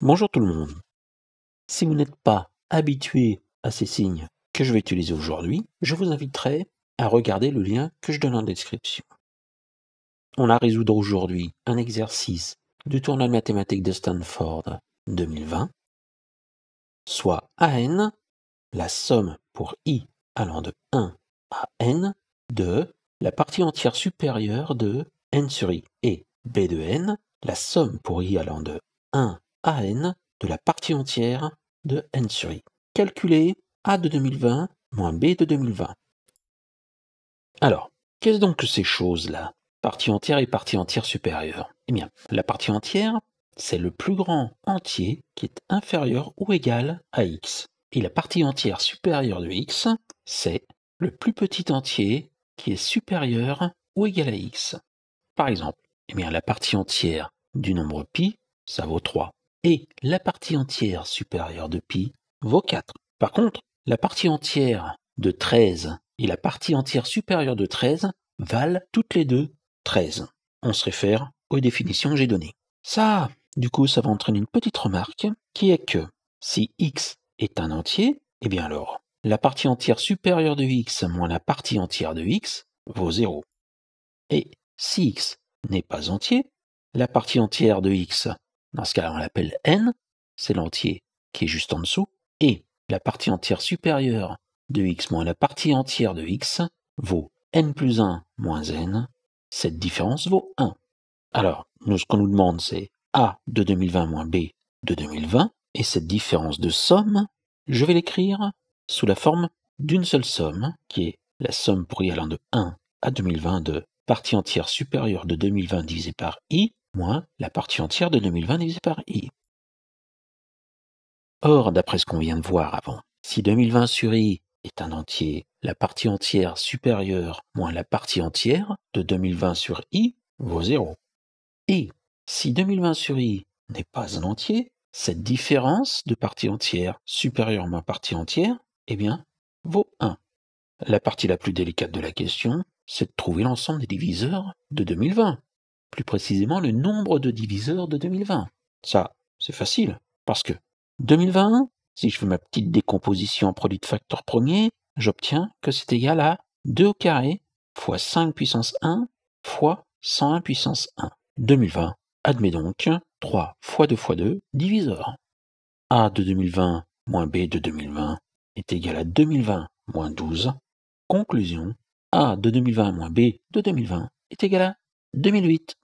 Bonjour tout le monde. Si vous n'êtes pas habitué à ces signes que je vais utiliser aujourd'hui, je vous inviterai à regarder le lien que je donne en description. On a résoudre aujourd'hui un exercice du tournoi de mathématiques de Stanford 2020, soit AN, la somme pour I allant de 1 à N de la partie entière supérieure de N sur I, et B de N, la somme pour I allant de 1 à N de la partie entière de N sur I. Calculer A de 2020 moins B de 2020. Alors, qu'est-ce donc que ces choses-là? Partie entière et partie entière supérieure. Eh bien, la partie entière, c'est le plus grand entier qui est inférieur ou égal à x. Et la partie entière supérieure de x, c'est le plus petit entier qui est supérieur ou égal à x. Par exemple, eh bien, la partie entière du nombre pi, ça vaut 3. Et la partie entière supérieure de pi vaut 4. Par contre, la partie entière de 13 et la partie entière supérieure de 13 valent toutes les deux 13. On se réfère aux définitions que j'ai données. Ça, du coup, ça va entraîner une petite remarque qui est que si x est un entier, eh bien alors, la partie entière supérieure de x moins la partie entière de x vaut 0. Et si x n'est pas entier, la partie entière de x, dans ce cas-là on l'appelle n, c'est l'entier qui est juste en dessous, et la partie entière supérieure de x moins la partie entière de x vaut n plus 1 moins n, cette différence vaut 1. Alors, nous, ce qu'on nous demande, c'est A de 2020 moins B de 2020, et cette différence de somme, je vais l'écrire sous la forme d'une seule somme, qui est la somme pour i allant de 1 à 2020 de partie entière supérieure de 2020 divisé par i, moins la partie entière de 2020 divisé par i. Or, d'après ce qu'on vient de voir avant, si 2020 sur i est un entier, la partie entière supérieure moins la partie entière de 2020 sur i vaut 0. Et si 2020 sur i n'est pas un entier, cette différence de partie entière supérieure moins partie entière, eh bien, vaut 1. La partie la plus délicate de la question, c'est de trouver l'ensemble des diviseurs de 2020. Plus précisément, le nombre de diviseurs de 2020. Ça, c'est facile, parce que 2021, si je fais ma petite décomposition en produit de facteurs premiers, j'obtiens que c'est égal à 2 au carré fois 5 puissance 1 fois 101 puissance 1. 2020 admet donc 3 fois 2 fois 2 diviseurs. A de 2020 moins B de 2020 est égal à 2020 moins 12. Conclusion, A de 2020 moins B de 2020 est égal à 2008.